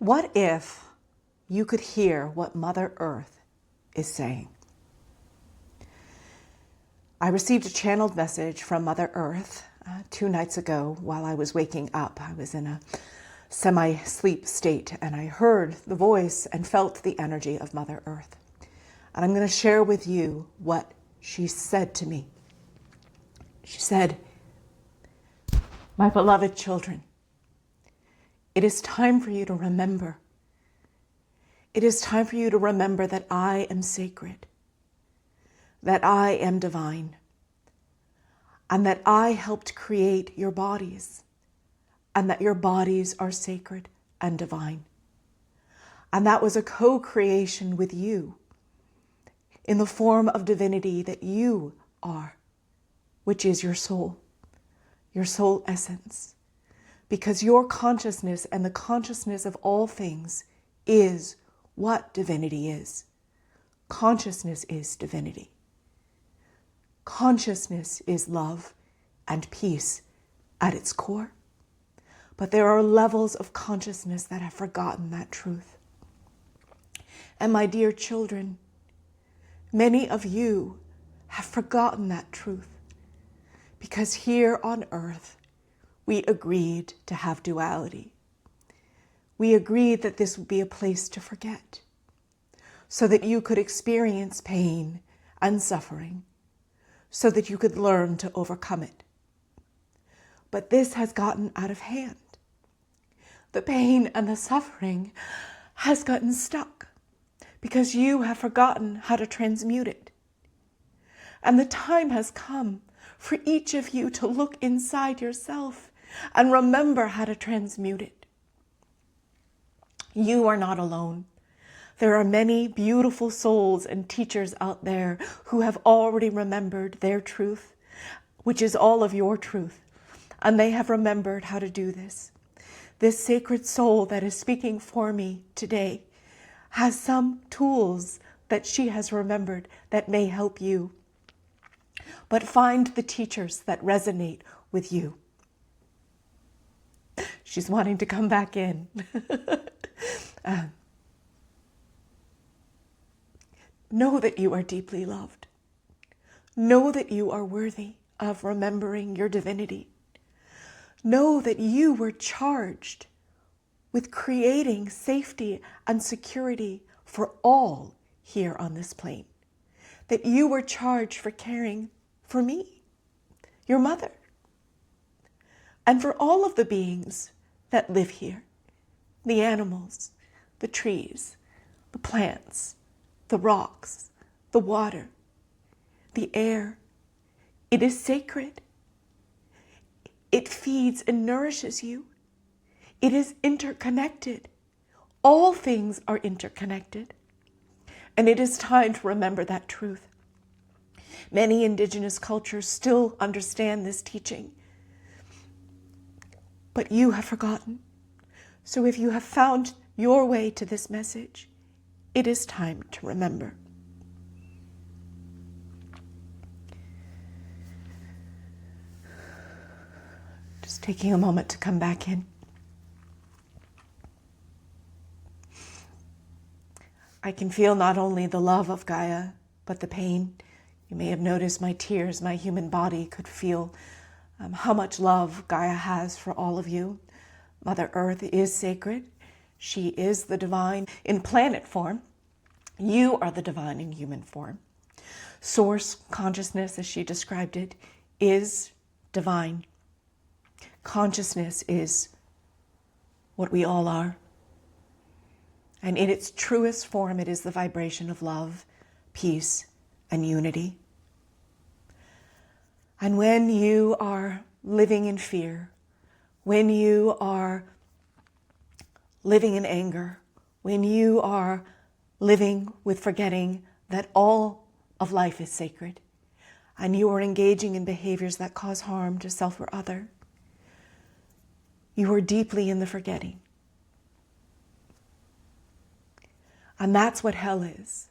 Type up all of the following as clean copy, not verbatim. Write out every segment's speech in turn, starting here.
What if you could hear what Mother Earth is saying? I received a channeled message from Mother Earth 2 nights ago while I was waking up. I was in a semi-sleep state and I heard the voice and felt the energy of Mother Earth. And I'm going to share with you what she said to me. She said, "My beloved children, it is time for you to remember. It is time for you to remember that I am sacred, that I am divine, and that I helped create your bodies, and that your bodies are sacred and divine. And that was a co-creation with you in the form of divinity that you are, which is your soul essence. Because your consciousness and the consciousness of all things is what divinity is. Consciousness is divinity. Consciousness is love and peace at its core. But there are levels of consciousness that have forgotten that truth. And my dear children, many of you have forgotten that truth because here on earth, we agreed to have duality. We agreed that this would be a place to forget so that you could experience pain and suffering, so that you could learn to overcome it. But this has gotten out of hand. The pain and the suffering has gotten stuck because you have forgotten how to transmute it. And the time has come for each of you to look inside yourself and remember how to transmute it. You are not alone. There are many beautiful souls and teachers out there who have already remembered their truth, which is all of your truth, and they have remembered how to do this. This sacred soul that is speaking for me today has some tools that she has remembered that may help you. But find the teachers that resonate with you. She's wanting to come back in. Know that you are deeply loved. Know that you are worthy of remembering your divinity. Know that you were charged with creating safety and security for all here on this plane. That you were charged for caring for me, your mother, and for all of the beings that live here, the animals, the trees, the plants, the rocks, the water, the air. It is sacred. It feeds and nourishes you. It is interconnected. All things are interconnected. And it is time to remember that truth. Many indigenous cultures still understand this teaching, but you have forgotten. So if you have found your way to this message, it is time to remember. Just taking a moment to come back in. I can feel not only the love of Gaia, but the pain. You may have noticed my tears. My human body could feel how much love Gaia has for all of you. Mother Earth is sacred. She is the divine in planet form. You are the divine in human form. Source consciousness, as she described it, is divine. Consciousness is what we all are. And in its truest form, it is the vibration of love, peace, and unity. And when you are living in fear, when you are living in anger, when you are living with forgetting that all of life is sacred, and you are engaging in behaviors that cause harm to self or other, you are deeply in the forgetting. And that's what hell is.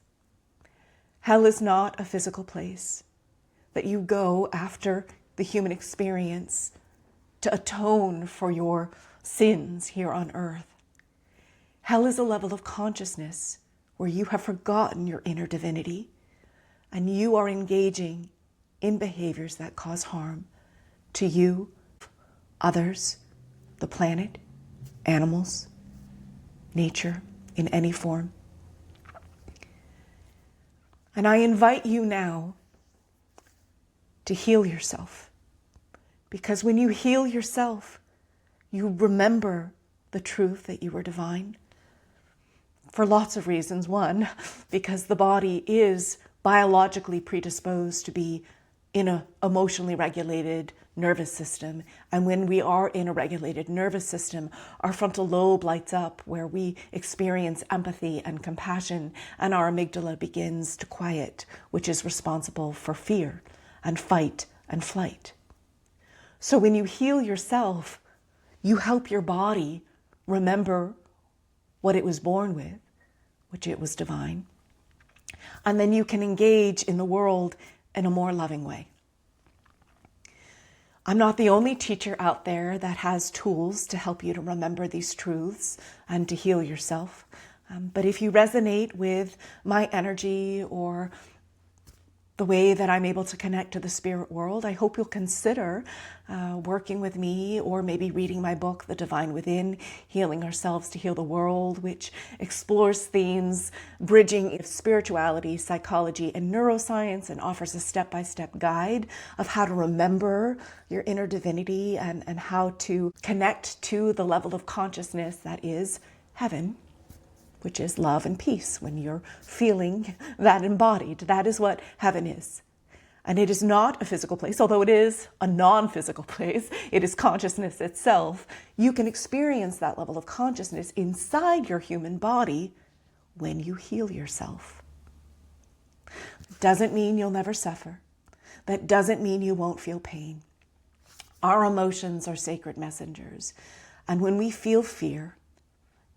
Hell is not a physical place that you go after the human experience to atone for your sins here on earth. Hell is a level of consciousness where you have forgotten your inner divinity and you are engaging in behaviors that cause harm to you, others, the planet, animals, nature, in any form. And I invite you now to heal yourself. Because when you heal yourself, you remember the truth that you are divine. For lots of reasons. One, because the body is biologically predisposed to be in an emotionally regulated nervous system. And when we are in a regulated nervous system, our frontal lobe lights up where we experience empathy and compassion, and our amygdala begins to quiet, which is responsible for fear and fight and flight. So when you heal yourself, you help your body remember what it was born with, which it was divine. And then you can engage in the world in a more loving way. I'm not the only teacher out there that has tools to help you to remember these truths and to heal yourself. But if you resonate with my energy or the way that I'm able to connect to the spirit world, I hope you'll consider working with me, or maybe reading my book, The Divine Within, Healing Ourselves to Heal the World, which explores themes bridging spirituality, psychology, and neuroscience, and offers a step-by-step guide of how to remember your inner divinity and how to connect to the level of consciousness that is heaven, which is love and peace. When you're feeling that embodied, that is what heaven is. And it is not a physical place, although it is a non-physical place. It is consciousness itself. You can experience that level of consciousness inside your human body when you heal yourself. Doesn't mean you'll never suffer. That doesn't mean you won't feel pain. Our emotions are sacred messengers. And when we feel fear,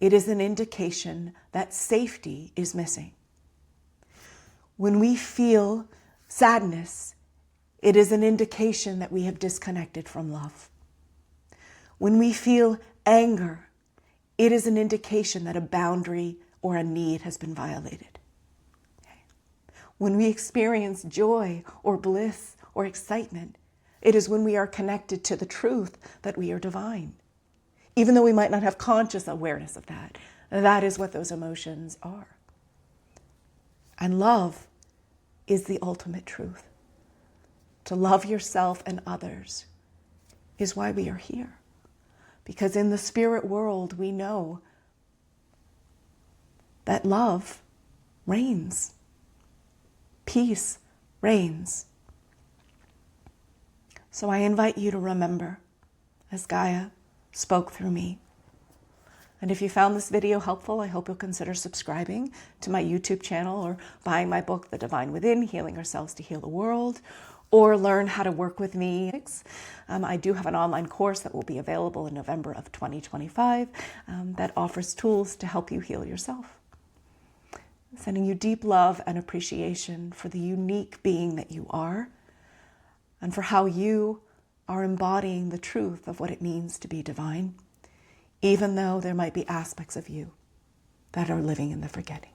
it is an indication that safety is missing. When we feel sadness, it is an indication that we have disconnected from love. When we feel anger, it is an indication that a boundary or a need has been violated. When we experience joy or bliss or excitement, it is when we are connected to the truth that we are divine. Even though we might not have conscious awareness of that, that is what those emotions are. And love is the ultimate truth. To love yourself and others is why we are here. Because in the spirit world, we know that love reigns. Peace reigns. So I invite you to remember, as Gaia spoke through me. And if you found this video helpful, I hope you'll consider subscribing to my YouTube channel, or buying my book, The Divine Within, Healing Ourselves to Heal the World, or learn how to work with me. I do have an online course that will be available in November of 2025 that offers tools to help you heal yourself. Sending you deep love and appreciation for the unique being that you are, and for how you are embodying the truth of what it means to be divine, even though there might be aspects of you that are living in the forgetting.